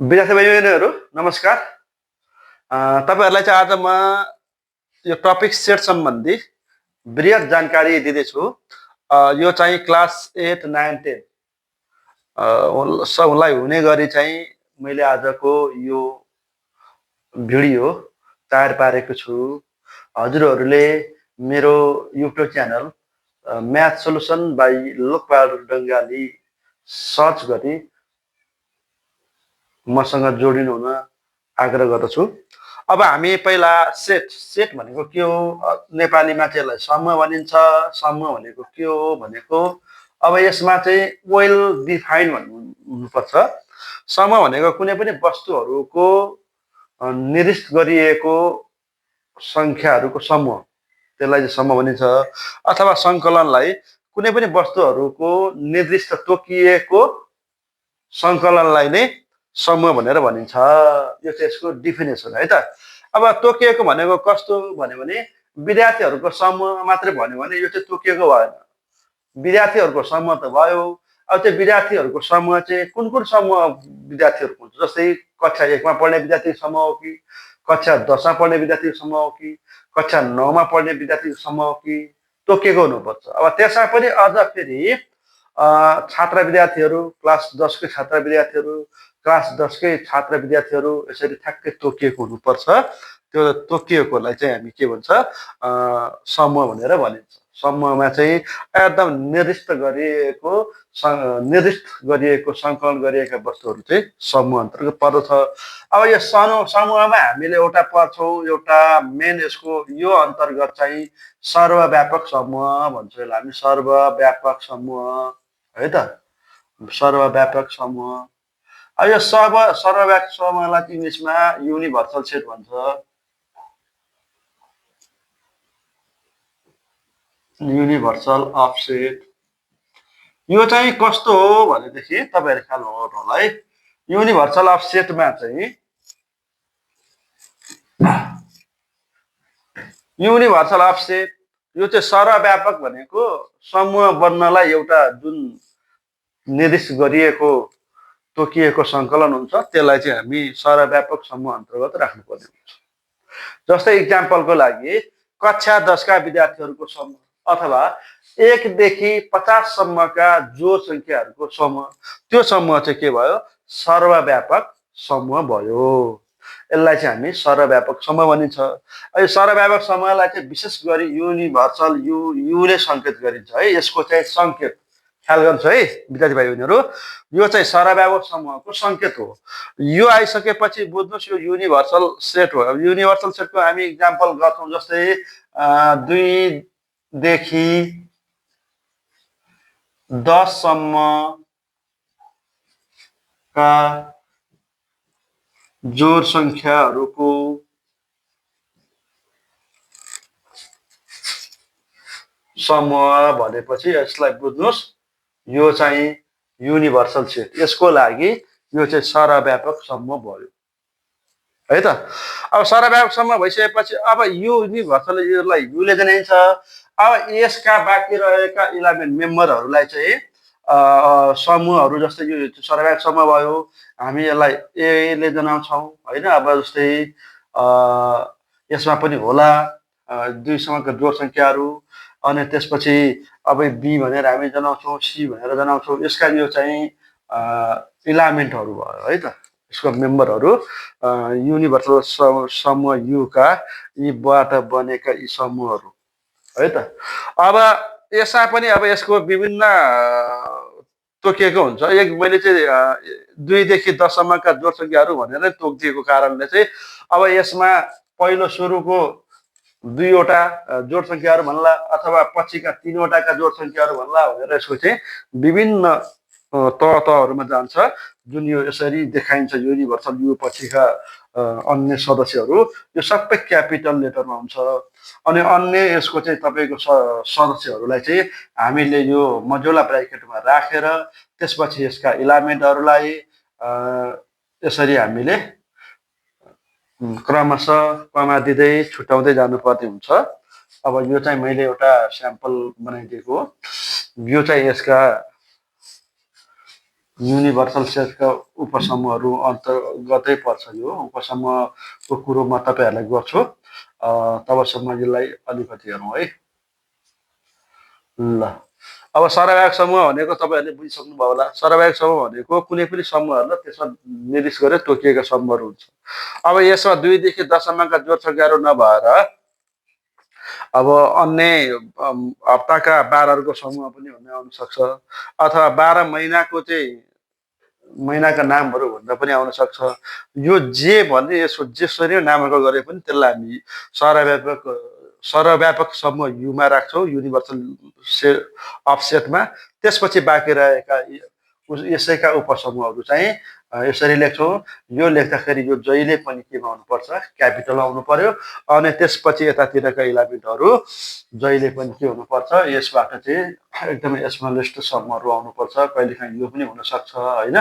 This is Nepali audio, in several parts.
विद्यार्थी भाइ बहिनीहरू नमस्कार। तपाईँहरूलाई चाहिँ आज म यो टपिक सेट सम्बन्धी बृहत जानकारी दिँदैछु। यो चाहिँ क्लास 8, 9, 10 सबलाई हुने गरी चाहिँ मैले आजको यो भिडियो तयार पारेको छु। हजुरहरूले मेरो YouTube channel math solution by Lokbahadur Dhangali search गरी मसँग जोडिनु हुन आग्रह गर्दछु। अब हामी पहिला सेट भनेको के हो, नेपालीमा चाहिँ यसलाई समूह भनिन्छ। समूह भनेको के हो भनेको अब यसमा चाहिँ वेल डिफाइन हुनुपर्छ। समूह भनेको कुनै पनि वस्तुहरूको निर्दिष्ट गरिएको संख्याहरूको समूह, त्यसलाई चाहिँ समूह भनिन्छ। अथवा सङ्कलनलाई कुनै पनि वस्तुहरूको निर्दिष्ट तोकिएको सङ्कलनलाई नै समूह भनेर भनिन्छ। यो चाहिँ यसको डिफिनेसन है त। अब तोकिएको भनेको कस्तो भन्यो भने विद्यार्थीहरूको समूह मात्रै भन्यो भने यो चाहिँ तोकिएको भएन। विद्यार्थीहरूको समूह त भयो। अब त्यो विद्यार्थीहरूको समूह चाहिँ कुन कुन समूह विद्यार्थीहरूको हुन्छ, जस्तै कक्षा 1मा पढ्ने विद्यार्थीको समूह हो कि, कक्षा 10मा पढ्ने विद्यार्थीको समूह हो कि, कक्षा 9मा पढ्ने विद्यार्थीको समूह हो कि, तोकिएको हुनुपर्छ। अब त्यसमा पनि अझ फेरि छात्र विद्यार्थीहरू, क्लास 10कै छात्र विद्यार्थीहरू, क्लास 10कै छात्र विद्यार्थीहरू यसरी ठ्याक्कै तोकिएको हुनुपर्छ। त्यो तोकिएकोलाई चाहिँ हामी के भन्छ, समूह भनेर भनिन्छ। समूहमा चाहिँ एकदम निर्दिष्ट गरिएको सङ्कलन गरिएका वस्तुहरू चाहिँ समूह अन्तर्गत पर्दछ। अब यो समूहमा हामीले एउटा पढ्छौँ, एउटा मेन यसको यो अन्तर्गत चाहिँ सर्वव्यापक समूह भन्छ। यसलाई हामी सर्वव्यापक समूह है त, सर्वव्यापक समूह। अब यो सर्वव्यापक समूहलाई इङ्ग्लिसमा युनिभर्सल सेट भन्छ। युनिभर्सल अफ सेट यो चाहिँ कस्तो हो भनेदेखि तपाईँहरू ख्याल हुनु होला है। युनिभर्सल अफ सेटमा चाहिँ युनिभर्सल अफ सेट यो चाहिँ सर्वव्यापक भनेको समूह बन्नलाई एउटा जुन निर्दिष्ट गरिएको तोकिएको सङ्कलन हुन्छ त्यसलाई चाहिँ हामी सर्वव्यापक समूह अन्तर्गत राख्नुपर्ने हुन्छ। जस्तै इक्जाम्पलको लागि कक्षा 10का विद्यार्थीहरूको समूह अथवा 1 देखि 50 सम्मका जो संख्याहरूको समूह, त्यो समूह चाहिँ के भयो, सर्वव्यापक समूह भयो। यसलाई चाहिँ हामी सर्वव्यापक समूह भनिन्छ। यो सर्वव्यापक समूहलाई चाहिँ विशेष गरी युनिभर्सल युले सङ्केत गरिन्छ है। यसको चाहिँ सङ्केत ख्याल गर्नुहोस् है विद्यार्थी भाइ बहिनीहरू, यो चाहिँ सर्वव्यापक समूहको सङ्केत हो। यो आइसकेपछि बुझ्नुहोस् यो युनिभर्सल सेट हो। अब युनिभर्सल सेटको हामी इक्जाम्पल गर्छौँ, जस्तै 2 देखि 10 सम्मका जोड संख्याहरूको समूह भनेपछि यसलाई बुझ्नुहोस् यो चाहिँ युनिभर्सल सेट। यसको लागि यो चाहिँ सर्वव्यापक समूह भयो है त। अब सर्वव्यापक समूह भइसकेपछि अब यो युनिभर्सल यसलाई युले जनाइन्छ। अब यसका बाँकी रहेका इलिमेन्ट मेम्बरहरूलाई चाहिँ समूहहरू, जस्तै यो सर्वव्यापक समूह भयो, हामी यसलाई एले जनाउँछौँ होइन। अब जस्तै यसमा पनि होला 2 सम्मका जोड संख्याहरू, अनि त्यसपछि अब बी भनेर हामी जनाउँछौँ, सी भनेर जनाउँछौँ। यसका यो चाहिँ इलिमेन्टहरू भयो है त, यसको मेम्बरहरू युनिभर्सल समूह युका यीबाट बनेका यी समूहहरू है त। अब यसमा पनि अब यसको विभिन्न तोकिएको हुन्छ। मैले चाहिँ 2 देखि 10 सम्मका जोड संख्याहरू भनेर तोकिदिएको कारणले चाहिँ अब यसमा पहिलो सुरुको 2वटा जोड संख्याहरू भन्ला अथवा पछिका 3वटाका जोड संख्याहरू भन्ला भनेर यसको चाहिँ विभिन्न तहहरूमा जान्छ, जुन यो यसरी देखाइन्छ। युनिभर्सल यु पछिका अन्य सदस्यहरू यो सबै क्यापिटल लेटरमा हुन्छ। अनि अन्य यसको चाहिँ तपाईँको सदस्यहरूलाई चाहिँ हामीले यो मजुला ब्राकेटमा राखेर त्यसपछि यसका इलिमेन्टहरूलाई यसरी हामीले क्रमशः कमा दिँदै छुट्याउँदै जानुपर्ने हुन्छ। अब यो चाहिँ मैले एउटा स्याम्पल बनाइदिएको, यो चाहिँ यसका युनिभर्सल सेटका उपसमूहहरू अन्तर्गतै पर्छ। यो उपसमूहको कुरो म तपाईँहरूलाई गर्छु। तबसम्म यसलाई अलिकति हेरौँ है। ल, अब सर्ववाहक समूह भनेको तपाईँहरूले बुझिसक्नुभयो होला। सर्ववाहक समूह भनेको कुनै पनि समूहहरूलाई त्यसमा निर्दिष्ट गरेर तोकिएका समूहहरू हुन्छ। अब यसमा 2 देखि 10 सम्मका जोड सङ्ख्याहरू नभएर अब अन्य हप्ताका बारहरूको समूह पनि हुन आउन सक्छ, अथवा 12 महिनाको चाहिँ महिनाका नामहरू भन्दा पनि आउन सक्छ। यो जे भने यसको जेसरी नामाकरण गरे पनि त्यसलाई हामी सर्वव्यापक समूह युमा राख्छौँ, युनिभर्सल अफसेटमा। त्यसपछि बाँकी रहेका यसैका उपसमूहहरू चाहिँ यसरी लेख्छौँ। यो लेख्दाखेरि यो जहिले पनि केमा हुनुपर्छ, क्यापिटल आउनु पर्यो। अनि त्यसपछि यतातिरका इलिमेन्टहरू जहिले पनि के हुनुपर्छ, यसबाट चाहिँ एकदमै स्मलेस्ट समूहहरू आउनुपर्छ। कहिलेकाहीँ यो पनि हुनसक्छ होइन।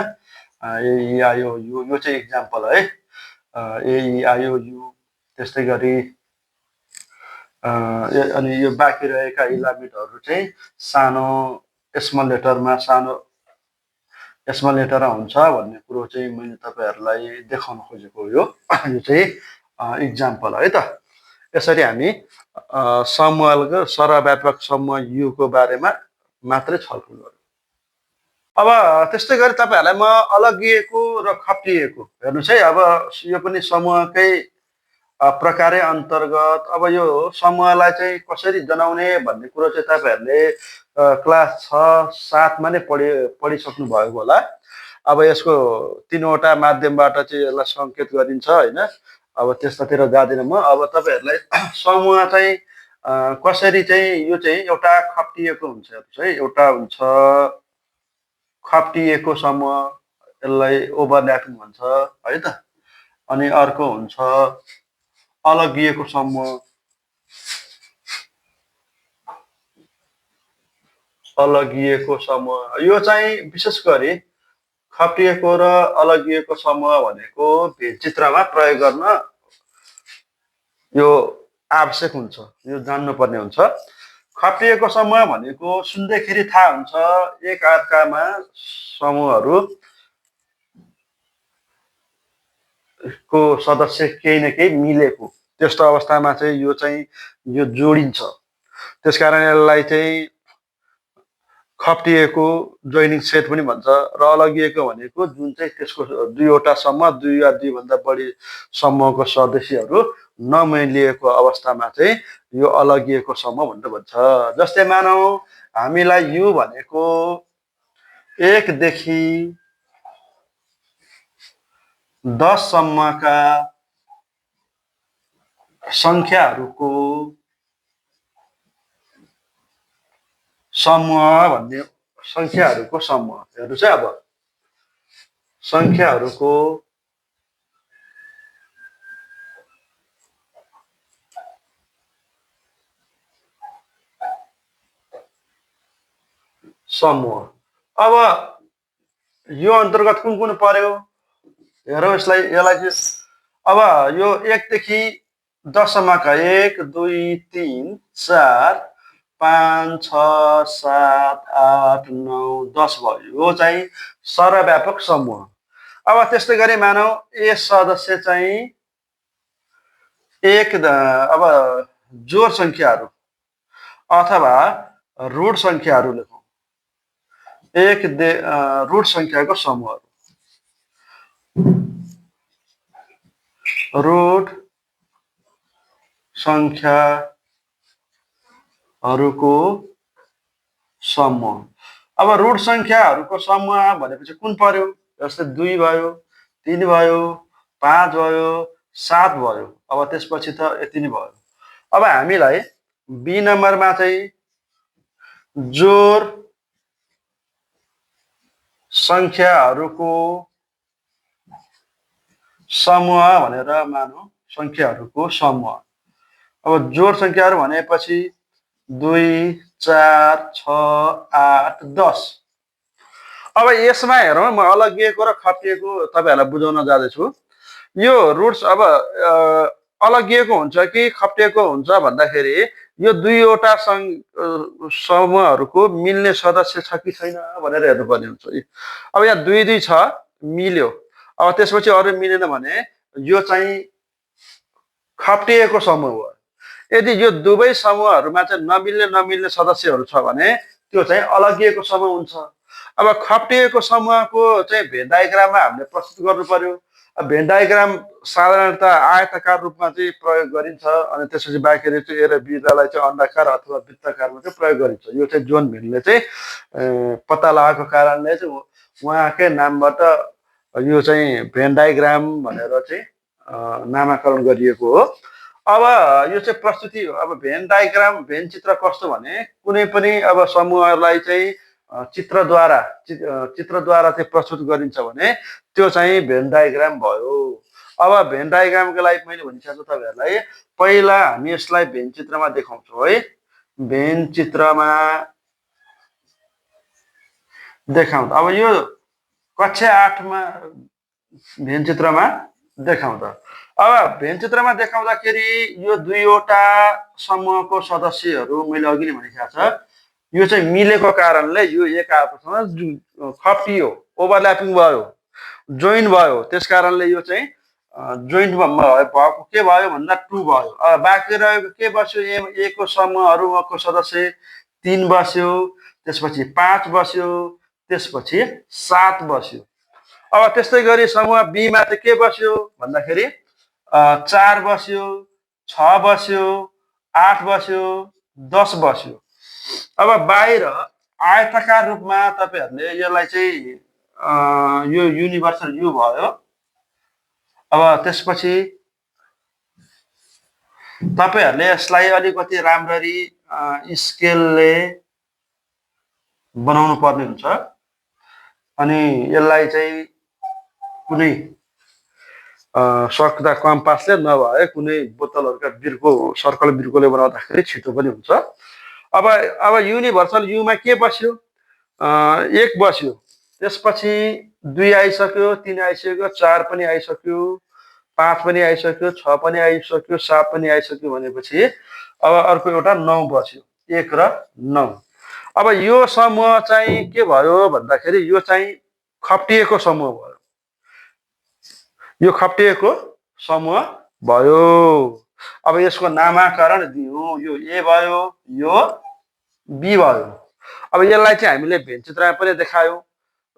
AEIOU यो चाहिँ इक्जाम्पल है। AEIOU त्यस्तै गरी अनि यो बाँकी रहेका इलिमेन्टहरू चाहिँ सानो स्मल लेटरमा स्मल लेटर हुन्छ भन्ने कुरो चाहिँ मैले तपाईँहरूलाई देखाउन खोजेको हो। यो चाहिँ इक्जाम्पल है त। यसरी हामी समूहको सर्वव्यापक समूह युको बारेमा मात्रै छलफल गरौँ। अब त्यस्तै गरी तपाईँहरूलाई म अलगिएको र खप्टिएको हेर्नुहोस् है। अब यो पनि समूहकै प्रकारै अन्तर्गत। अब यो समूहलाई चाहिँ कसरी जनाउने भन्ने कुरो चाहिँ तपाईँहरूले क्लास 6-7 मा नै पढिसक्नु भएको होला। अब यसको 3वटा माध्यमबाट चाहिँ यसलाई सङ्केत गरिन्छ होइन। अब त्यस्तातिर जाँदिनँ म। अब तपाईँहरूलाई समूह चाहिँ कसरी चाहिँ यो चाहिँ एउटा खप्टिएको हुन्छ। हेर्नुहोस् है, एउटा हुन्छ खप्टिएको समूह, यसलाई ओभरल्यापिङ भन्छ है त। अनि अर्को हुन्छ अलगिएको समूह। अलगिएको समूह यो चाहिँ विशेष गरी खप्टिएको र अलगिएको समूह भनेको भिन्चित्रमा प्रयोग गर्न यो आवश्यक हुन्छ, यो जान्नुपर्ने हुन्छ। खप्टिएको समूह भनेको सुन्दैखेरि थाहा हुन्छ एक अर्कामा समूहहरू को सदस्य केही न केही मिलेको, त्यस्तो अवस्थामा चाहिँ यो जोडिन्छ। त्यसकारण यसलाई चाहिँ खप्टिएको जोइनिङ सेट पनि भन्छ। र अलगिएको भनेको जुन चाहिँ त्यसको 2वटा समूह, 2 या 2 भन्दा बढी समूहको सदस्यहरू नमिलिएको अवस्थामा चाहिँ यो अलगिएको समूह भनेर भन्छ। जस्तै मानौ हामीलाई यु भनेको 1 देखि 10 सम्मका सङ्ख्याहरूको समूह भन्ने, सङ्ख्याहरूको समूह। हेर्नुहोस् है, अब सङ्ख्याहरूको समूह। अब यो अन्तर्गत कुन कुन पर्यो हेरौँ यसलाई चाहिँ। अब यो 1 देखि 10 सम्मका 1, 2, 3, 4, 5, 6, 7, 8, 9, 10 भयो। यो चाहिँ सर्वव्यापक समूह। अब त्यस्तै गरी मानौ ए सदस्य चाहिँ अब जोड सङ्ख्याहरू अथवा रुट सङ्ख्याहरू लेखौँ। रुट सङ्ख्याको समूहहरू, रुट सङ्ख्याहरूको समूह। अब रुट सङ्ख्याहरूको समूह भनेपछि कुन पर्यो? जस्तै 2 भयो, 3 भयो, 5 भयो, 7 भयो। अब त्यसपछि त यति नै भयो। अब हामीलाई बी नम्बरमा चाहिँ जोड सङ्ख्याहरूको समूह भनेर मानौँ, सङ्ख्याहरूको समूह। अब जोड सङ्ख्याहरू भनेपछि 2, 4, 6, 8, 10। अब यसमा हेरौँ, म अलगिएको र खप्टिएको तपाईँहरूलाई बुझाउन जाँदैछु। यो रुट्स अब अलगिएको हुन्छ कि खप्टिएको हुन्छ भन्दाखेरि यो दुईवटा समूहहरूको मिल्ने सदस्य छ कि छैन भनेर हेर्नुपर्ने हुन्छ। अब यहाँ दुई दुई छ, मिल्यो। अब त्यसपछि अरू मिलेन भने यो चाहिँ खप्टिएको समूह हो। यदि यो दुवै समूहहरूमा चाहिँ नमिल्ने सदस्यहरू छ भने त्यो चाहिँ अलगिएको समूह हुन्छ। अब खप्टिएको समूहको चाहिँ भेन डायग्राममा हामीले प्रस्तुत गर्नु पर्यो। भेन डायग्राम साधारणतः आयताकार रूपमा चाहिँ प्रयोग गरिन्छ अनि त्यसपछि बाँकी रहेको ए र बीलाई चाहिँ अन्डाकार अथवा वृत्ताकारमा चाहिँ प्रयोग गरिन्छ। यो चाहिँ जोन भेनले चाहिँ पत्ता लगाएको कारणले चाहिँ उहाँकै नामबाट यो चाहिँ भेन डायग्राम भनेर चाहिँ नामाकरण गरिएको हो। अब यो चाहिँ प्रस्तुति हो। अब भेन डायग्राम, भेन चित्र कस्तो भने कुनै पनि अब समूहलाई चाहिँ चित्रद्वारा चाहिँ प्रस्तुत गरिन्छ भने त्यो चाहिँ भेन डायग्राम भयो। अब भेन डायग्रामको लागि मैले भनिसकेको तपाईँहरूलाई, पहिला हामी यसलाई भेन चित्रमा देखाउँछौँ है। भेन चित्रमा देखाउँदा अब यो कक्षा 8मा भेन चित्रमा देखाउँदा, अब भेन चित्रमा देखाउँदाखेरि यो दुईवटा समूहको सदस्यहरू मैले अघि नै भनिसकेको छ, यो चाहिँ मिलेको कारणले यो एक आपसमा खप्टियो, ओभरल्यापिङ भयो, जोइन भयो। त्यस कारणले यो चाहिँ जोइन्ट भएको के भयो भन्दा 2 भयो। अब बाँकी रहेको के बस्यो, ए को समूहहरूको सदस्य 3 बस्यो, त्यसपछि 5 बस्यो, त्यसपछि 7 बस्यो। अब त्यस्तै गरी समूह बीमा चाहिँ के बस्यो भन्दाखेरि 4 बस्यो, 6 बस्यो, 8 बस्यो, 10 बस्यो। अब बाहिर आयताकार रूपमा तपाईहरुले यसलाई चाहिँ यो युनिभर्सल यु भयो। अब त्यसपछि तपाईहरुले यसलाई अलिकति राम्ररी स्केलले बनाउनु पर्ने हुन्छ अनि यसलाई चाहिँ कुनै सक्दा कम्पासले नभए कुनै बोतलहरुका बिर्को, सर्कल बिर्कोले बनाउँदाखेरि छिटो पनि हुन्छ। अब युनिभर्सल युमा के बस्यो, 1 बस्यो, त्यसपछि 2 आइसक्यो, 3 आइसक्यो, 4 पनि आइसक्यो, 5 पनि आइसक्यो, 6 पनि आइसक्यो, 7 पनि आइसक्यो भनेपछि अब अर्को एउटा 9 बस्यो, 1 र 9। अब यो समूह चाहिँ के भयो भन्दाखेरि यो चाहिँ खप्टिएको समूह भयो। यो खप्टिएको समूह भयो। अब यसको नामाकरण दियौं, यो ए भयो, यो बी भयो। अब यसलाई चाहिँ हामीले भेन चित्रमा पनि देखायौं।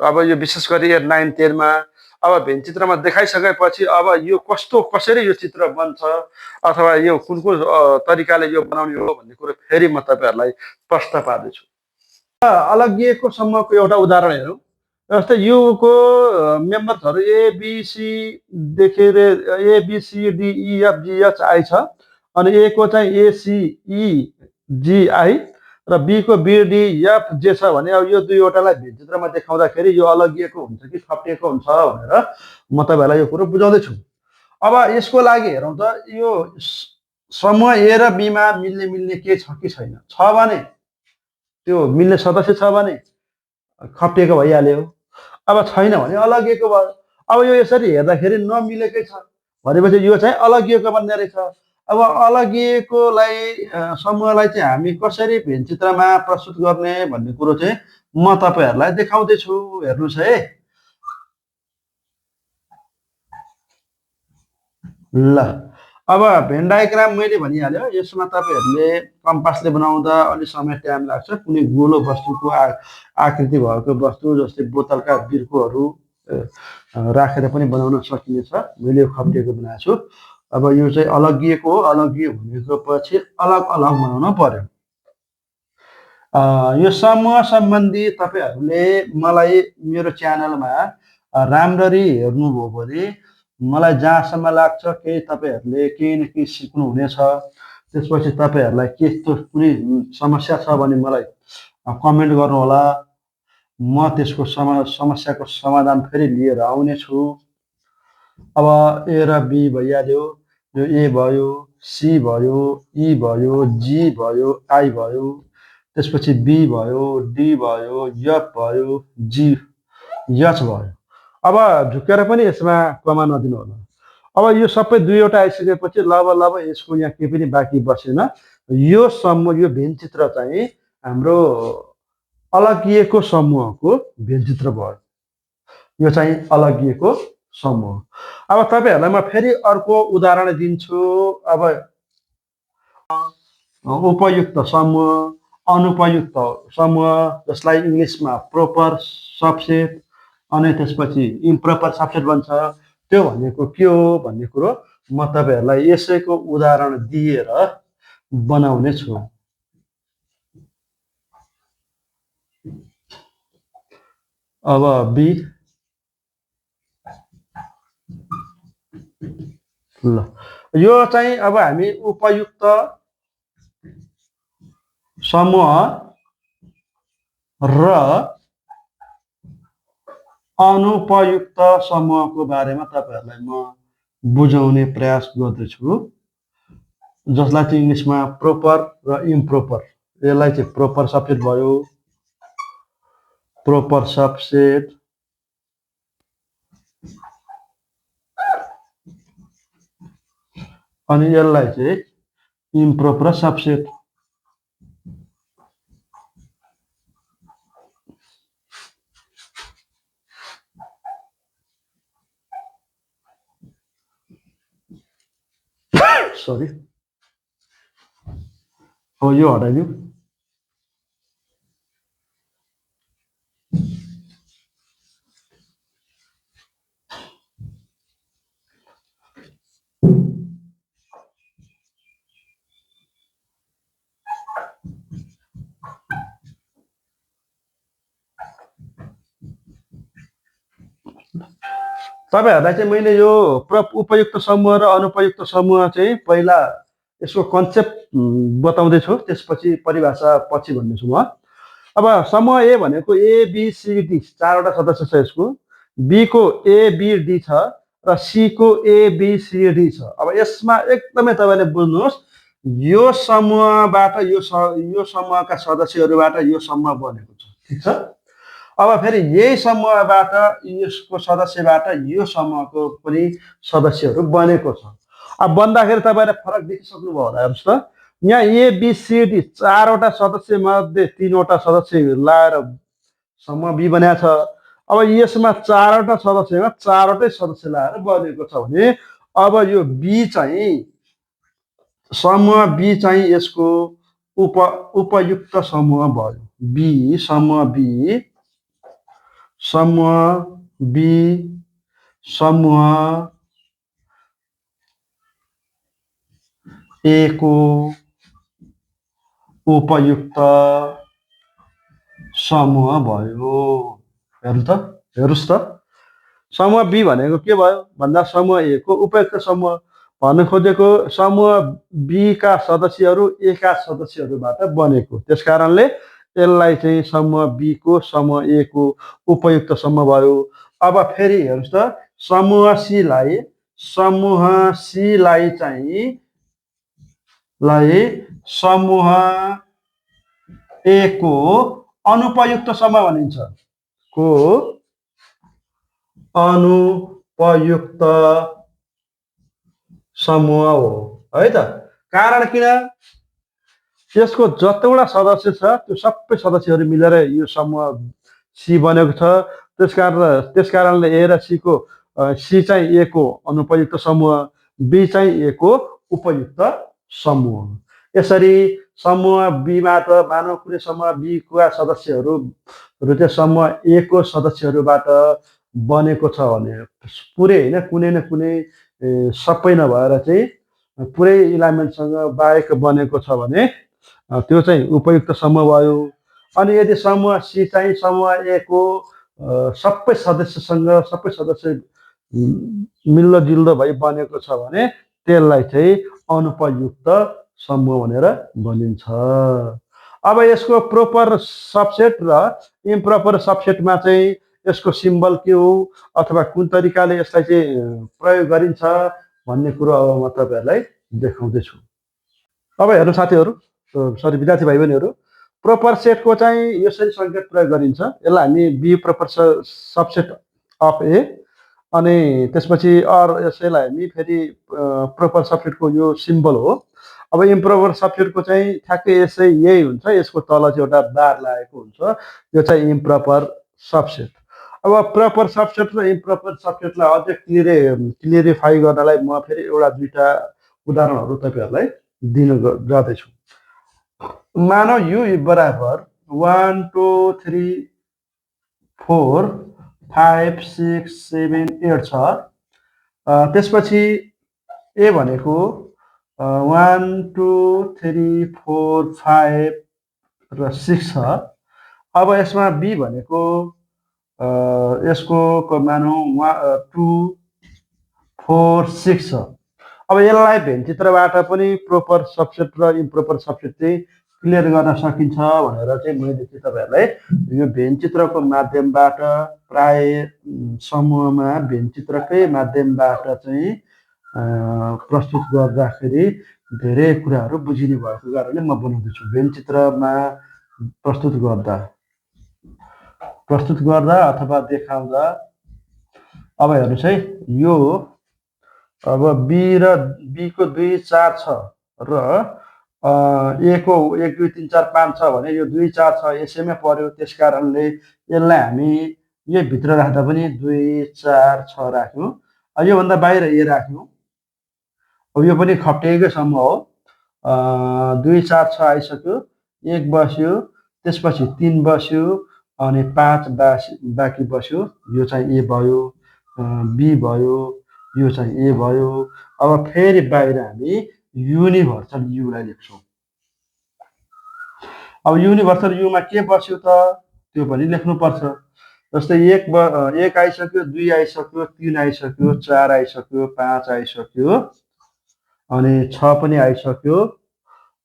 अब यो विशेष गरी 9 10 मा अब भेन चित्रमा देखाइसकेपछि अब यो कसरी यो चित्र बन्छ अथवा यो कुन तरिकाले यो बनाउने हो भन्ने कुरा फेरि म तपाईहरुलाई प्रश्न पार्दैछु। अलगिएको समूहको एउटा उदाहरण हेरौं। जस्तै यो को मेम्बर्सहरु ए बी सी देखेर A B C D E F G H I छ अनि ए को चाहिँ A C E G I र बी को बी डी एफ जे छ भने अब यो दुईवटालाई भेन चित्रमा देखाउँदाखेरि यो अलगिएको हुन्छ कि खप्टिएको हुन्छ भनेर म तपाईहरुलाई यो कुरा बुझाउँदै छु। अब यसको लागि हेरौं त यो समूह ए र बी मा मिल्ने के छ कि छैन। छ भने त्यो मिल्ने सदस्य छ भने खप्टिएको भइहाल्यो। अब छैन भने अलगिएको भयो। अब यो यसरी हेर्दाखेरि नमिलेकै छ भनेपछि यो चाहिँ अलगिएको बन्ने रहेछ। अब अलगिएकोलाई समूहलाई चाहिँ हामी कसरी भेन चित्रमा प्रस्तुत गर्ने भन्ने कुरो चाहिँ म तपाईहरुलाई देखाउँदै छु। हेर्नुस् है। ल अब भेन डायग्राम मैले भनिहाल्यो। यसमा तपाईहरुले कम्पासले बनाउँदा अलि समय टाइम लाग्छ। कुनै गोलो वस्तुको आकृति भएको वस्तु जस्तै बोतलका बिर्कोहरू राखेर पनि बनाउन सकिनेछ। मैले खप्टिएको बनाएको छु। अब यो चाहिँ अलगिएको हो। अलगियो भनेको पछि अलग बनाउन पर्यो। यो समूह सम्बन्धी तपाईहरुले मलाई मेरो च्यानलमा राम्ररी हेर्नुभयो भने मलाई जहाँसम्म लाग्छ केही तपाईहरुले केही न केही सिक्नु हुनेछ। त्यसपछि तपाईहरुलाई के कुनै समस्या छ भने मलाई कमेन्ट गर्नु होला। म त्यसको समस्याको समाधान फेरि लिएर आउने छु। अब ए र बी भइहाल्यो। यो ए भयो, सी भयो, ई भयो, जी भयो, आई भयो, त्यसपछि बी भयो, डी भयो, एफ भयो, जी एच भयो। अब झुकेर पनि यसमा कमा नदिनु होला। अब यो सबै दुईवटा आइसकेपछि लब यसको यहाँ केही पनि बाँकी बसेन यो समूह यो भेनचित्र चाहिँ हाम्रो अलगिएको समूहको भेनचित्र भयो। यो चाहिँ अलगिएको समूह। अब तपाईहरुलाई म फेरि अर्को उदाहरण दिन्छु। अब उपयुक्त समूह, अनुपयुक्त समूह, जसलाई इङ्ग्लिसमा प्रोपर सबसेट अनि त्यसपछि इम्प्रोपर सबसेट भन्छ, त्यो भनेको के हो भन्ने कुरो म तपाईहरुलाई यसैको उदाहरण दिएर बनाउने छु। अब बी ल यो चाहिँ अब हामी उपयुक्त समूह र अनुपयुक्त समूहको बारेमा तपाईहरुलाई म बुझाउने प्रयास गर्दैछु, जसलाई चाहिँ इङ्ग्लिसमा प्रोपर र इम्प्रोपर। यसलाई चाहिँ प्रोपर सबसेट भयो, प्रोपर सबसेट, अनि यसलाई चाहिँ इम्प्रोपर सबसेट। सरी, हो यो हटाइदिउँ। तपाईहरुलाई चाहिँ मैले यो उपयुक्त समूह र अनुपयुक्त समूह चाहिँ पहिला यसको कन्सेप्ट बताउँदै छु, त्यसपछि परिभाषा पछि भन्नेछु म। अब समूह ए भनेको ए बी सी डी चारवटा सदस्य छ यसको, बी को ए बी डी छ र सी को ए बी सी डी छ। अब यसमा एकदमै तपाईले बुझ्नुहोस्, यो समूहबाट यो समूहका सदस्यहरूबाट यो समूह बनेको छ, ठीक छ। अब फेरि यही समूहबाट यसको सदस्यबाट यो समूहको पनि सदस्यहरू बनेको छ। अब बन्दाखेरि तपाईले फरक देखिसक्नु भयो होला। हेर्नुस् त, यहाँ ए बी सी डी चारवटा सदस्य मध्ये तीनवटा सदस्य लाएर समूह बी बनाएको छ। अब यसमा चारवटा सदस्यमा चारवटै सदस्य लाएर बनेको छ भने अब यो बी चाहिँ समूह बी चाहिँ यसको उपयुक्त समूह भयो। बी समूह बी, समूह बी समूह ए को उपयुक्त समूह भयो। हेर्नुस् त, समूह बी भनेको के भयो भन्दा समूह ए को उपयुक्त समूह। भन्न खोजेको समूह बी का सदस्यहरू ए का सदस्यहरूबाट बनेको, त्यसकारणले यसलाई चाहिँ समूह बी को समूह ए को उपयुक्त समूह भयो। अब फेरि हेर्नुस् त, समूह सी लाई चाहिँ समूह ए को अनुपयुक्त समूह भनिन्छ, को अनुपयुक्त समूह हो है त। कारण किन? यसको जतिवटा सदस्य छ त्यो सबै सदस्यहरू मिलेर यो समूह सी बनेको छ। त्यसकारणले ए र सी को सी चाहिँ ए को अनुपयुक्त समूह, बी चाहिँ ए को उपयुक्त समूह। यसरी समूह बीबाट मानव कुनै समूह बी का सदस्यहरू त्यो समूह ए को सदस्यहरूबाट बनेको छ भने पुरै हैन, कुनै न कुनै सबै नभएर चाहिँ पुरै इलिमेन्टसँग बाहेक बनेको छ भने त्यो चाहिँ उपयुक्त समूह भयो। अनि यदि समूह सी चाहिँ समूह ए को सबै सदस्यसँग सबै सदस्य मिल्दोजुल्दो भई बनेको छ भने त्यसलाई चाहिँ अनुपयुक्त समूह भनेर भनिन्छ। अब यसको प्रोपर सबसेट र इम्प्रोपर सबसेटमा चाहिँ यसको सिम्बल के हो अथवा कुन तरिकाले यसलाई चाहिँ प्रयोग गरिन्छ भन्ने कुरो अब म तपाईहरुलाई देखाउँदैछु। अब हेर्नु साथीहरू, सरी विद्यार्थी भाइ बहिनीहरू, प्रोपर सेटको चाहिँ यसरी संकेत प्रयोग गरिन्छ। यसलाई हामी बी प्रोपर सबसेट अफ ए, अनि त्यसपछि यसैलाई हामी फेरि प्रोपर सबसेटको यो सिम्बल हो। अब इम्प्रोपर सबसेटको चाहिँ ठ्याक्कै यसै यही हुन्छ, यसको तल चाहिँ एउटा बार लागेको हुन्छ, यो चाहिँ इम्प्रोपर सबसेट। अब प्रपर सबसेट र इम्प्रोपर सबसेटलाई अझै क्लियरिफाई गर्नलाई म फेरि एउटा दुईवटा उदाहरणहरू तपाईँहरूलाई जाँदैछु। मानौ यु बराबर 1 2 3 4 5 6 7 8 छ। त्यसपछि ए भनेको 1 2 3 4 5 र 6 छ। अब यसमा बी भनेको यसको मानौँ 2 4 6 छ। अब यसलाई भेनचित्रबाट पनि प्रोपर सबसेट र इम्प्रोपर सबसेट चाहिँ क्लियर गर्न सकिन्छ भनेर चाहिँ मैले चाहिँ तपाईँहरूलाई यो भेनचित्रको माध्यमबाट प्राय समूहमा भेनचित्रकै माध्यमबाट चाहिँ प्रस्तुत गर्दाखेरि धेरै कुराहरू बुझिने भएको कारणले म बनाउँदैछु। भेनचित्रमा प्रस्तुत गर्दा अथवा देखाउँदा अब हेर्नुहोस् है, यो अब बी र बीको 2 4 छ र ए को 1 2 3 4 5 छ भने यो 2 4 छ यसैमै पर्यो। त्यस कारणले यसलाई हामी यो भित्र राख्दा पनि 2 4 6 राख्यौँ। योभन्दा बाहिर ए राख्यौँ। अब यो पनि खप्टेकै समूह हो। 2 4 6 आइसक्यो, 1 बस्यो, त्यसपछि 3 बस्यो अनि 5 बाँकी बस्यो। यो चाहिँ ए भयो, बी भयो, यो चाहिँ ए भयो। अब फेरि बाहिर हामी युनिभर्सल युलाई लेख्छौँ। अब युनिभर्सल युमा के बस्यो त त्यो पनि लेख्नुपर्छ। जस्तै 1 आइसक्यो, 2 आइसक्यो, 3 आइसक्यो, 4 आइसक्यो, 5 आइसक्यो अनि 6 पनि आइसक्यो।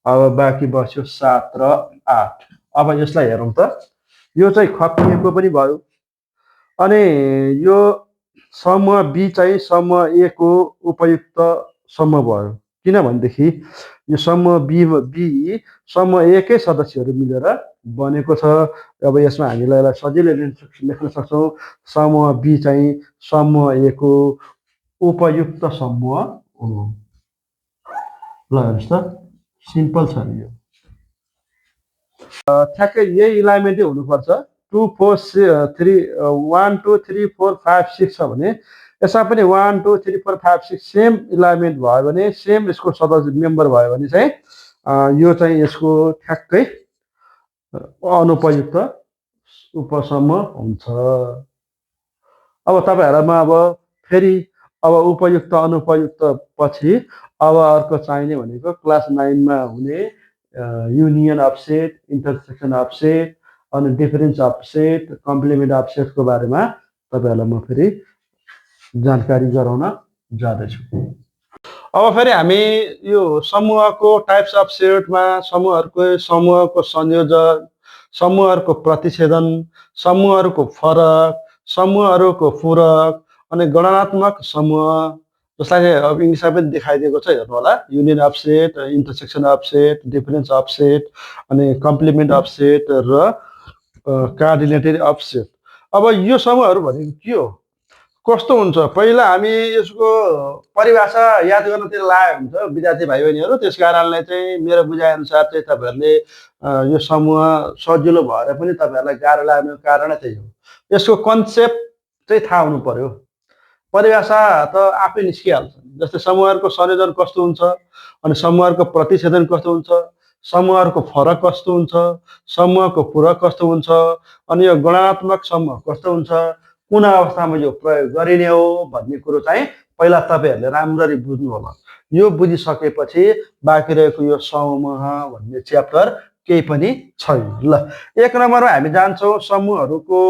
अब बाँकी बस्यो 7 र 8। अब यसलाई हेरौँ त, यो चाहिँ खपिएको पनि भयो अनि यो समूह बी चाहिँ समूह ए को उपयुक्त समूह भयो। किनभनेदेखि यो समूह बी समूह ए कै सदस्यहरू मिलेर बनेको छ। अब यसमा हामीलाई यसलाई सजिलै लेख्न सक्छौँ, समूह बी चाहिँ समूह ए को उपयुक्त समूह हो। ल हेर्नुहोस् त, सिम्पल छ नि यो। ठ्याक्कै यही इलाइमेन्टै हुनुपर्छ। 2 4 3 1 2 3 4 5 6 छ भने यसमा पनि 1 2 3 4 5 6 सेम इलाइमेन्ट भयो भने, सेम यसको सदस्य मेम्बर भयो भने चाहिँ यो चाहिँ यसको ठ्याक्कै अनुपयुक्त उपसमूह हुन्छ। अब तपाईँहरूलाई म अब फेरि अब उपयुक्त अनुपयुक्त पछि अब अर्को चाहिने भनेको क्लास 9 मा हुने union of set, intersection of set अनि difference of set, complement of सेटको बारेमा तपाईँहरूलाई म फेरि जानकारी गराउन जाँदैछु। अब फेरि हामी यो समूहको टाइप्स अफ सेटमा समूहको संयोजन, समूहहरूको प्रतिच्छेदन, समूहहरूको फरक, समूहहरूको पूरक अनि गणनात्मक समूह, जसलाई अब इङ्ग्लिसमा पनि देखाइदिएको छ, हेर्नु होला। Union of set, intersection of set, difference of set अनि कम्प्लिमेन्ट अफ सेट र कार्डिनेटरी अफ सेट। अब यो समूहहरू भनेको के हो, कस्तो हुन्छ, पहिला हामी यसको परिभाषा याद गर्नतिर लागेको हुन्छ विद्यार्थी भाइ बहिनीहरू। त्यस कारणले चाहिँ मेरो बुझाइअनुसार चाहिँ तपाईँहरूले यो समूह सजिलो भएर पनि तपाईँहरूलाई गाह्रो लाग्नुको कारण त्यही हो। यसको कन्सेप्ट चाहिँ थाहा हुनु पर्यो। परिभाषा त आफै निस्किहाल्छ। जस्तै समूहहरूको संयोजन कस्तो हुन्छ अनि समूहहरूको प्रतिच्छेदन कस्तो हुन्छ, समूहहरूको फरक कस्तो हुन्छ, समूहको पूरक कस्तो हुन्छ अनि यो गणनात्मक समूह कस्तो हुन्छ, कुन अवस्थामा यो प्रयोग गरिने हो भन्ने कुरो चाहिँ पहिला तपाईँहरूले राम्ररी बुझ्नु होला। यो बुझिसकेपछि बाँकी रहेको यो समूह भन्ने च्याप्टर केही पनि छैन। ल 1 नम्बरमा हामी जान्छौँ समूहहरूको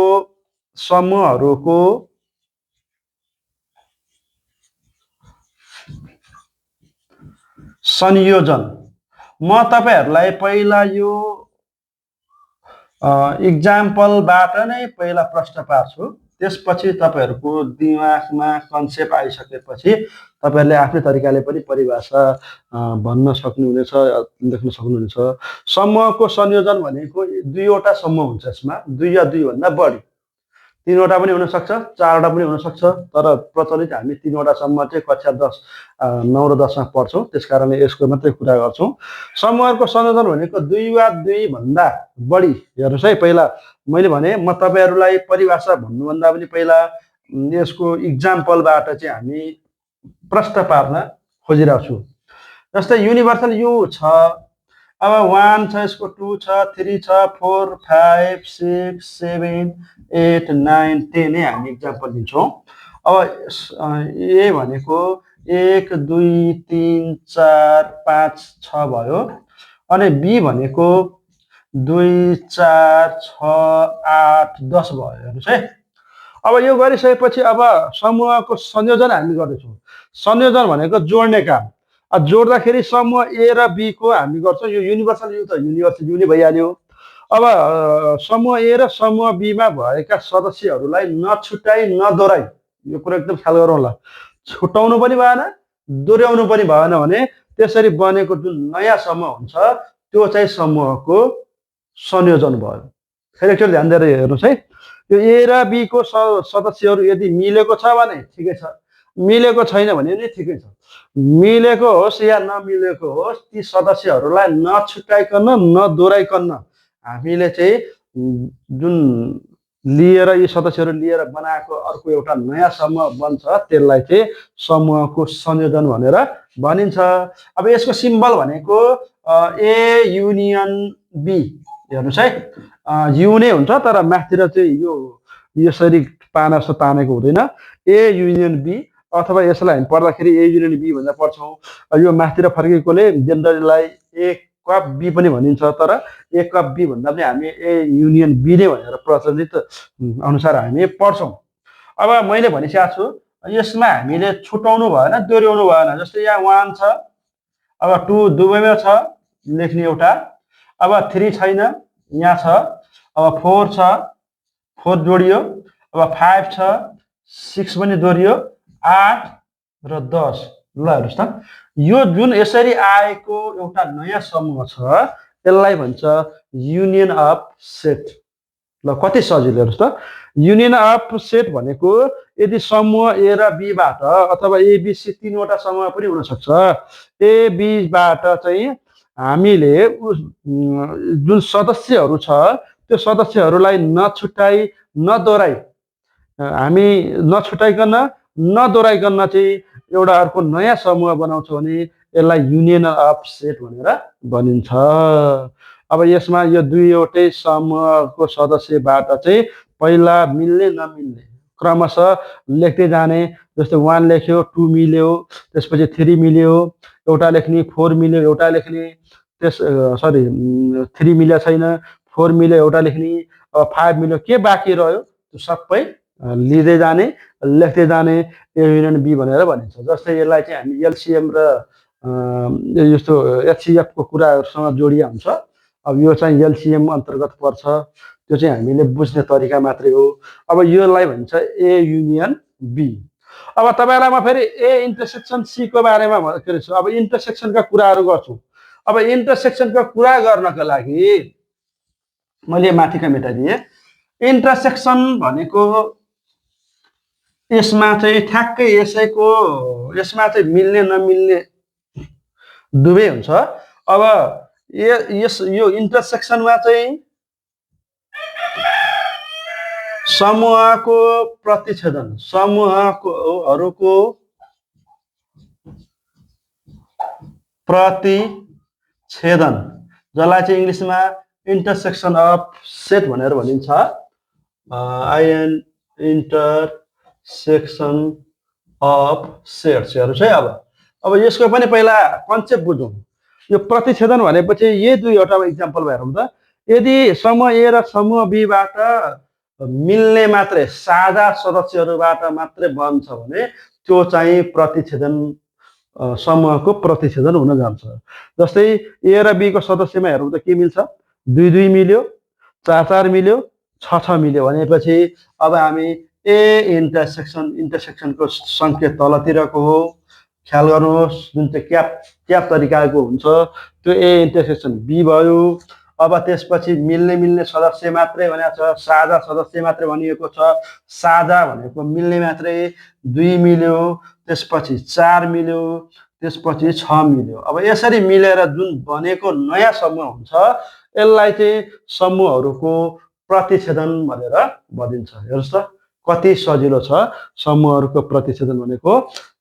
संयोजन। म तपाईँहरूलाई पहिला यो इक्जाम्पलबाट नै पहिला प्रश्न पार्छु। त्यसपछि तपाईँहरूको दिमागमा कन्सेप्ट आइसकेपछि तपाईँहरूले आफ्नै तरिकाले पनि परिभाषा भन्न सक्नुहुनेछ, लेख्न सक्नुहुनेछ। समूहको संयोजन भनेको 2वटा समूह हुन्छ, यसमा 2 या 2 भन्दा बढी। 3वटा पनि हुनसक्छ, 4वटा पनि हुनसक्छ, तर प्रचलित हामी 3वटासम्म चाहिँ कक्षा 10 9 र 10मा पढ्छौँ। त्यस कारणले यसको मात्रै कुरा गर्छौँ। समूहको संयोजन भनेको 2 वा 2 भन्दा बढी। हेर्नुहोस् है, पहिला मैले भने म तपाईँहरूलाई परिभाषा भन्नुभन्दा पनि पहिला यसको इक्जाम्पलबाट चाहिँ हामी प्रश्न पार्न खोजिरहेको छु। जस्तै युनिभर्सल यु छ, अब 1 छ, यसको 2 छ, 3 छ, 4 5 6 7 8 9 10 हामी इक्जाम्पल दिन्छौँ। अब ए भनेको 1 2 3 4 5 6 भयो, अनि बी भनेको 2 4 6 8 10 भयो। हेर्नुहोस् है, अब यो गरिसकेपछि अब समूहको संयोजन हामी गर्दैछौँ। संयोजन भनेको जोड्ने काम। जोड्दाखेरि समूह ए र बी को हामी गर्छौँ। यो युनिभर्सल यु त युनिभर्सल यु नै भइहाल्यो। अब समूह ए र समूह बीमा भएका सदस्यहरूलाई नछुट्याई नदोहोऱ्याई, यो कुरा एकदम ख्याल गरौँ होला, छुट्याउनु पनि भएन, दोहोऱ्याउनु पनि भएन भने त्यसरी बनेको जुन नयाँ समूह हुन्छ त्यो चाहिँ समूहको संयोजन भयो। फेरि एकचोटि ध्यान दिएर हेर्नुहोस् है, यो ए र बी को सदस्यहरू यदि मिलेको छ भने ठिकै छ, मिलेको छैन भने नि ठिकै छ। मिलेको होस् या नमिलेको होस्, ती सदस्यहरूलाई नछुट्याइकन नदोहोऱ्याइकन हामीले चाहिँ जुन लिएर यी सदस्यहरू लिएर बनाएको अर्को एउटा नयाँ समूह बन्छ, त्यसलाई चाहिँ समूहको संयोजन भनेर भनिन्छ। अब यसको सिम्बल भनेको ए युनियन बी। हेर्नुहोस् है, यु नै हुन्छ, तर माथितिर चाहिँ यो यसरी पाना जस्तो तानेको हुँदैन। ए युनियन बी, अथवा यसलाई हामी पढ्दाखेरि ए युनियन बी भनेर पढ्छौँ। यो माथितिर फर्केकोले जेनरललाई ए कप बी पनि भनिन्छ, तर ए कप बी भन्दा पनि हामी ए युनियन बी नै भनेर प्रचलित अनुसार हामी पढ्छौँ। अब मैले भनिसकेको छु, यसमा हामीले छुट्याउनु भएन, दोहोऱ्याउनु भएन। जस्तै यहाँ 1 छ, अब 2 दुवैमा छ लेख्ने एउटा, अब 3 छैन, यहाँ छ, अब 4 छ, 4 जोडियो, अब 5 छ, 6 पनि दोहोरियो, 8 र 10। ल हेर्नुहोस् त, यो जुन यसरी आएको एउटा नयाँ समूह छ त्यसलाई भन्छ युनियन अफ सेट। ल कति सजिलो, हेर्नुहोस् त, युनियन अफ सेट भनेको यदि समूह ए र बीबाट अथवा एबिसी 3वटा समूह पनि हुनसक्छ, ए बीबाट चाहिँ हामीले जुन सदस्यहरू छ त्यो सदस्यहरूलाई नछुट्याई नदोहोऱ्याई, हामी नछुट्याइकन नदोहोऱ्याइकन चाहिँ एउटा अर्को नयाँ समूह बनाउँछ भने यसलाई युनियन अफ सेट भनेर भनिन्छ। अब यसमा यो दुईवटै समूहको सदस्यबाट चाहिँ पहिला मिल्ने नमिल्ने क्रमशः लेख्दै जाने। जस्तै 1 लेख्यो, 2 मिल्यो, त्यसपछि 3 मिल्यो, एउटा लेख्ने, 4 मिल्यो, एउटा लेख्ने, 3 मिल्या छैन, 4 मिल्यो, एउटा लेख्ने, अब 5 मिल्यो, के बाँकी रह्यो त्यो सबै लिँदै जाने, लेख्दै जाने, ए युनियन बी भनेर भनिन्छ। जस्तै यसलाई चाहिँ हामी एलसिएम र यस्तो एचसिएफको कुराहरूसँग जोडिया हुन्छ। अब यो चाहिँ एलसिएम अन्तर्गत पर्छ, त्यो चाहिँ हामीले बुझ्ने तरिका मात्रै हो। अब योलाई भन्छ ए युनियन बी। अब तपाईँलाई म फेरि ए इन्टरसेक्सन सी को बारेमा भन्छु। अब इन्टरसेक्सनका कुराहरू गर्छु। अब इन्टरसेक्सनका कुरा गर्नका लागि मैले माथिका मेटाइदिएँ। इन्टरसेक्सन भनेको यसमा चाहिँ ठ्याक्कै यसमा चाहिँ मिल्ने नमिल्ने दुवै हुन्छ। अब यो इन्टरसेक्सनमा चाहिँ समूहको प्रतिच्छेदन, समूहहरूको प्रतिच्छेदन, जसलाई चाहिँ इङ्ग्लिसमा इन्टरसेक्सन अफ सेट भनेर भनिन्छ। Intersection of sets. हेर्नुहोस् है, अब यसको पनि पहिला कन्सेप्ट बुझौँ। यो प्रतिच्छेदन भनेपछि यही दुईवटा इक्जाम्पल भएर त, यदि समूह ए र समूह बीबाट मिल्ने मात्रै साझा सदस्यहरूबाट मात्रै बन्छ भने त्यो चाहिँ प्रतिच्छेदन, समूहको प्रतिच्छेदन हुन जान्छ। जस्तै ए र बी को सदस्यमा हेरौँ त के मिल्छ, 2 2 मिल्यो, 4 4 मिल्यो, 6 6 मिल्यो भनेपछि अब हामी ए इन्टरसेक्सनको सङ्केत तलतिरको हो, ख्याल गर्नुहोस्, जुन चाहिँ क्याप तरिकाको हुन्छ त्यो ए इन्टरसेक्सन बी भयो। अब त्यसपछि मिल्ने सदस्य मात्रै भनेको छ, साझा सदस्य मात्रै भनिएको छ। साझा भनेको मिल्ने मात्रै 2 मिल्यो, त्यसपछि 4 मिल्यो, त्यसपछि 6 मिल्यो। अब यसरी मिलेर जुन बनेको नयाँ समूह हुन्छ यसलाई चाहिँ समूहहरूको प्रतिच्छेदन भनेर भनिन्छ। हेर्नुहोस् त कति सजिलो छ समूहहरूको प्रतिच्छेदन भनेको।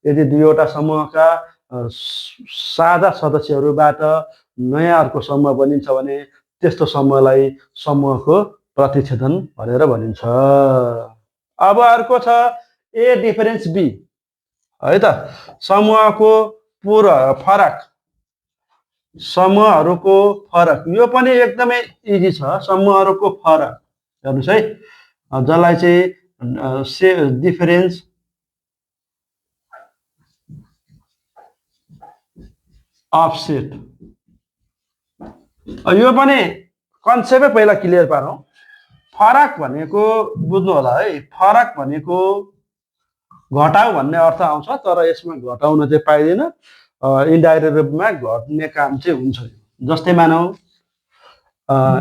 यदि दुईवटा समूहका साझा सदस्यहरूबाट नयाँ अर्को समूह बनिन्छ भने त्यस्तो समूहलाई समूहको प्रतिच्छेदन भनेर भनिन्छ। अब अर्को छ ए डिफरेन्स बी है त, समूहको फरक, समूहहरूको फरक। यो पनि एकदमै इजी छ, समूहहरूको फरक। हेर्नुहोस् है, जसलाई चाहिँ डिफरेन्स अफ सेट, यो पनि कन्सेप्टै पहिला क्लियर पारौँ। फरक भनेको बुझ्नु होला है, फरक भनेको घटाउ भन्ने अर्थ आउँछ, तर यसमा घटाउन चाहिँ पाइँदैन, इन्डाइरेक्ट रूपमा घट्ने काम चाहिँ हुन्छ। जस्तै मानौ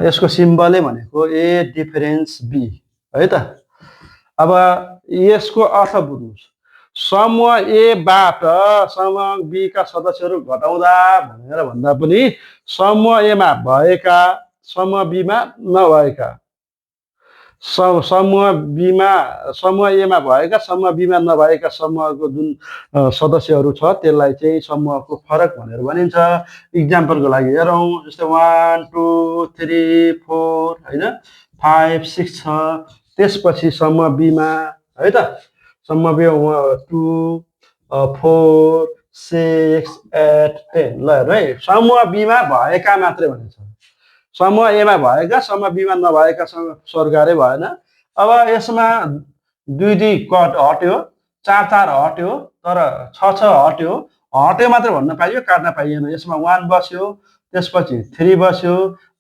यसको सिम्बलै भनेको ए डिफरेन्स बी है त। अब यसको अर्थ बुझ्नुहोस्, समूह ए बाट समूह बी का सदस्यहरू घटाउँदा भनेर भन्दा पनि समूह ए मा भएका समूह बी मा नभएका, समूह ए मा भएका समूह बी मा नभएका समूहको जुन सदस्यहरू छ त्यसलाई चाहिँ समूहको फरक भनेर भनिन्छ। इक्जाम्पलको लागि हेरौँ, जस्तै 1 2 3 4 हैन 5 6 छ। त्यसपछि समूह बी मा है त, समूह बी 2 4 6 8 10। ल हेर्नु है, समूह बी मा भएका मात्रै भनिन्छ। समूह ए मा भएका समूह बी मा नभएका सरकारै भएन। अब यसमा 2 2 कट हट्यो, 4 4 हट्यो, तर 6 6 हट्यो, हट्यो मात्र भन्न पाइयो, काट्न पाइएन। यसमा 1 बस्यो, त्यसपछि 3 बस्यो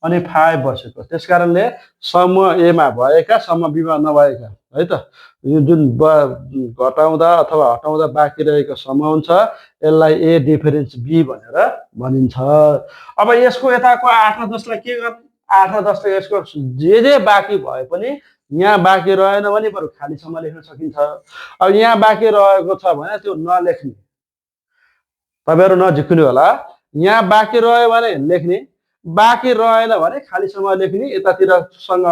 अनि 5 बसेको। त्यसकारणले समूह ए मा भएका समूह बी मा नभएका है त, यो जुन घटाउँदा अथवा हटाउँदा बाँकी रहेको समूह हुन्छ यसलाई ए डिफरेन्स बी भनेर भनिन्छ। अब यसको यताको 8 र 10 लाई के गर्ने? 8 र 10 ले यसको जे बाँकी भए पनि यहाँ बाँकी रहेन भने बरु खालीसम्म लेख्न सकिन्छ। अब यहाँ बाँकी रहेको छ भने त्यो नलेख्ने, तपाईहरु नझिक्किनु होला। यहाँ बाँकी रह्यो भने लेख्ने, बाँकी रहेन भने खालीसम्म लेख्ने। यतातिर सँग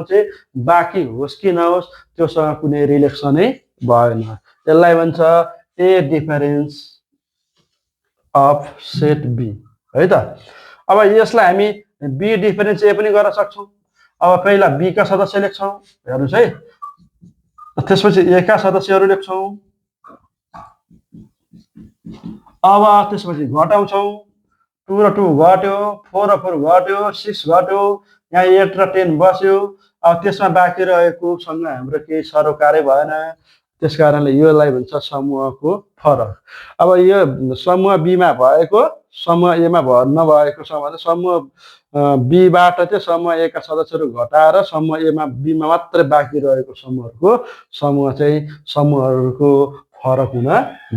चाहिँ बाँकी होस् कि नहोस् त्योसँग कुनै रिलेसनै भएन। त्यसलाई भन्छ A difference of set B है त। अब यसलाई हामी बी डिफरेन्स ए पनि गर्न सक्छौँ। अब पहिला बी का सदस्य लेख्छौँ, हेर्नुहोस् है, त्यसपछि ए का सदस्यहरू लेख्छौँ। अब त्यसपछि घटाउँछौँ, 2 र 2 घट्यो, 4 र 4 घट्यो, 6 घट्यो, यहाँ 8 र 10 बस्यो। अब त्यसमा बाँकी रहेकोसँग हाम्रो केही सरोकारै भएन। त्यसकारणले योलाई भन्छ समूहको फरक। अब यो समूह बी मा भएको समूह ए मा नभएको छ भने समूह बी बाट चाहिँ समूह ए का सदस्यहरू घटाएर समूह ए मा बी मा मात्रै बाँकी रहेको समूहहरूको समूहहरूको फरक हुन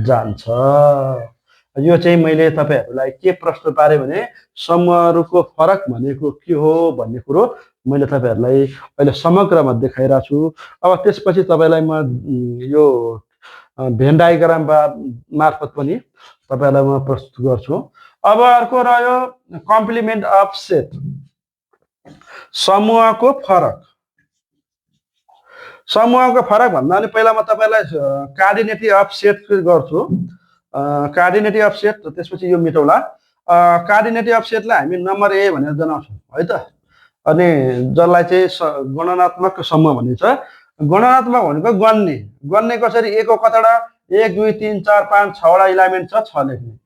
जान्छ। यो चाहिँ मैले तपाईहरुलाई के प्रश्न पारे भने समूहहरूको फरक भनेको के हो भन्ने कुरो मैले तपाईहरुलाई अहिले समग्रमा देखाइरहेको छु। अब त्यसपछि तपाईलाई म यो भेन डायग्राम मार्फत पनि तपाईलाई म प्रस्तुत गर्छु। अब अर्को रह्यो कम्प्लिमेन्ट अफ सेट, समूहको फरक। समूहको फरक भन्दा पनि पहिला म तपाईलाई कार्डिनेटी अफ सेट गर्छु। कार्डिनेटी अफ सेट, त्यसपछि यो मेटौला। कार्डिनेटी अफ सेटलाई हामी नम्बर ए भनेर जनाउँछौँ है त। अनि जसलाई चाहिँ गणनात्मक समूह भनिन्छ। गणनात्मक भनेको गण्ने, गण्ने कसरी? ए को कतिवटा 1 2 3 4 5 6 वटा इलिमेन्ट छ, 6 लेख्ने।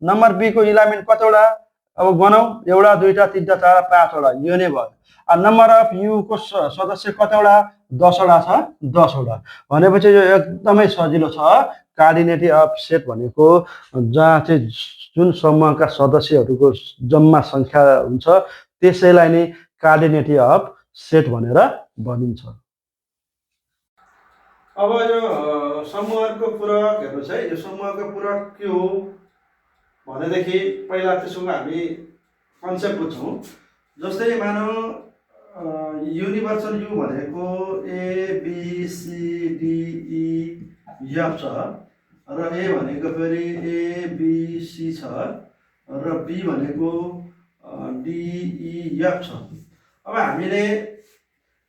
नम्बर बी को इलिमेन्ट कतिवटा? अब गनौँ, 1 2 3 4 5 वटा, यो नै भयो। नम्बर अफ यु को सदस्य कतिवटा? 10 वटा छ, 10 वटा। भनेपछि यो एकदमै सजिलो छ। कार्डिनेटी अफ सेट भनेको जहाँ चाहिँ जुन समूहका सदस्यहरूको जम्मा संख्या हुन्छ त्यसैलाई नै कार्डिनेटी अफ सेट भनेर भनिन्छ। अब यो समूहको पूरक हेर्नुहोस् है, यो समूहको पूरक के हो भनेदेखि पहिला त्यसको हामी कन्सेप्ट बुझ्छौँ। जस्तै मानौ युनिभर्सल यु भनेको ABCDEF छ र ए भनेको फेरि ABC छ र बी भनेको DEF छ। अब हामीले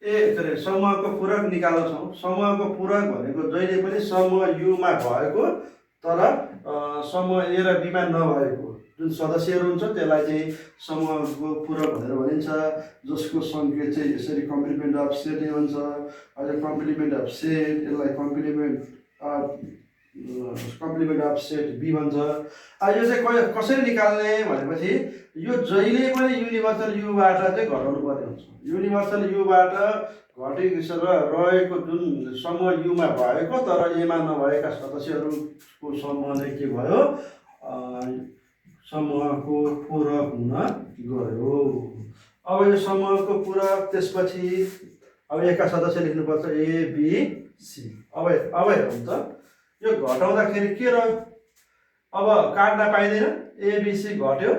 के अरे समूहको पूरक निकाल्छौँ। समूहको पूरक भनेको जहिले पनि समूह युमा भएको तर समूह ए र बीमा नभएको जुन सदस्यहरू हुन्छ त्यसलाई चाहिँ समूहको पूरक भनेर भनिन्छ, जसको सङ्केत चाहिँ यसरी कम्प्लिमेन्ट अफ सेट ए भन्छ। अहिले कम्प्लिमेन्ट अफ सेट यसलाई कम्प्लिमेन्ट अफ सेट बी भन्छ। अब यो चाहिँ कसरी निकाल्ने भनेपछि यो जहिले पनि युनिभर्सल युबाट चाहिँ घटाउनु पर्ने हुन्छ। युनिभर्सल युबाट घटेर रहेको जुन समूह युमा भएको तर एमा नभएका सदस्यहरूको समूह नै के भयो, समूहको पूरक हुन गयो। अब यो समूहको पूरक, त्यसपछि अब एका सदस्य लेख्नुपर्छ ABC। अब हेरौँ त यो घटाउँदाखेरि के रह्यो, अब काट्न पाइँदैन, ABC घट्यो।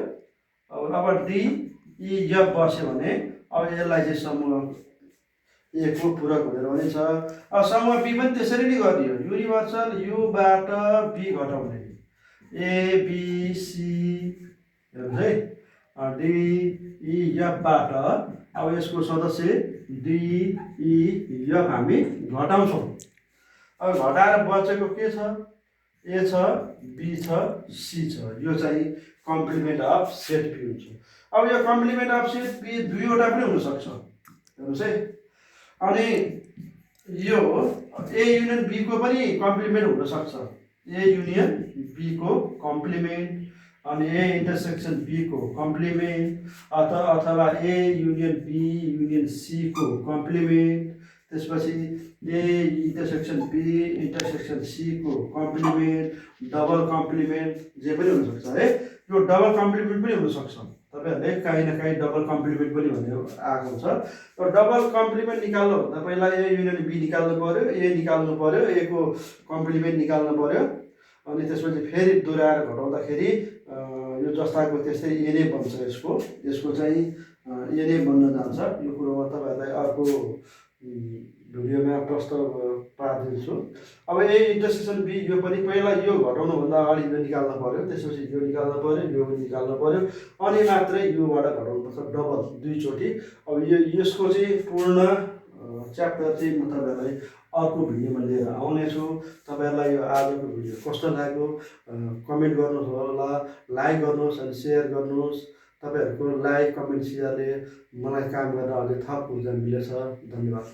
अब DEF बस्यो भने अब यसलाई चाहिँ समूह ए को पूरक भनेर भनिन्छ। अब समूह बी पनि त्यसरी नै गरिदियो, युनिभर्सल युबाट बी घटाउने ABC हेर्नुहोस् है, DEF बाट अब यसको सदस्य DEF हामी घटाउँछौँ। अब घटाएर बचेको के छ, ए छ, बी छ, सी छ। यो चाहिँ कम्प्लिमेन्ट अफ सेट बी हुन्छ। अब यो कम्प्लिमेन्ट अफ सेट बी दुईवटा पनि हुनसक्छ, हेर्नुहोस् है। अनि यो ए युनियन बी को पनि कम्प्लिमेन्ट हुनसक्छ, ए युनियन बी को कम्प्लिमेन्ट, अनि ए इन्टरसेक्सन बी को कम्प्लिमेन्ट, अथवा A union B union C को कम्प्लिमेन्ट, त्यसपछि A intersection B intersection C को कम्प्लिमेन्ट, डबल कम्प्लिमेन्ट जे पनि हुनसक्छ है। यो डबल कम्प्लिमेन्ट पनि हुनसक्छ, तपाईँहरूले काहीँ न काहीँ डबल कम्प्लिमेन्ट पनि भनेर आएको हुन्छ। र डबल कम्प्लिमेन्ट निकाल्नुभन्दा पहिला ए युनियन बी निकाल्नु पऱ्यो, ए निकाल्नु पऱ्यो, ए को कम्प्लिमेन्ट निकाल्नु पऱ्यो, अनि त्यसपछि फेरि दोहोऱ्याएर घटाउँदाखेरि यो जस्ताको त्यस्तै ए नै बन्छ। यसको चाहिँ ए नै बन्न जान्छ। यो कुरोमा तपाईँहरूलाई अर्को भिडियोमा प्रस्ताव पारिदिन्छु। अब ए इन्टरसेक्सन बी यो पनि पहिला यो घटाउनुभन्दा अगाडि यो निकाल्नु पऱ्यो, त्यसपछि यो निकाल्नु पऱ्यो, यो पनि निकाल्नु पऱ्यो, अनि मात्रै योबाट घटाउनुपर्छ डबल दुईचोटि। अब यसको चाहिँ पूर्ण च्याप्टर चाहिँ म तपाईँहरूलाई अर्को भिडियोमा लिएर आउनेछु। तपाईँहरूलाई यो आजको भिडियो कस्तो लाग्यो कमेन्ट गर्नुहोस् होला, लाइक गर्नुहोस् अनि सेयर गर्नुहोस्। तपाईँहरूको लाइक कमेन्ट सेयरले मलाई काम गर्न अझै थप ऊर्जा मिलेछ। धन्यवाद।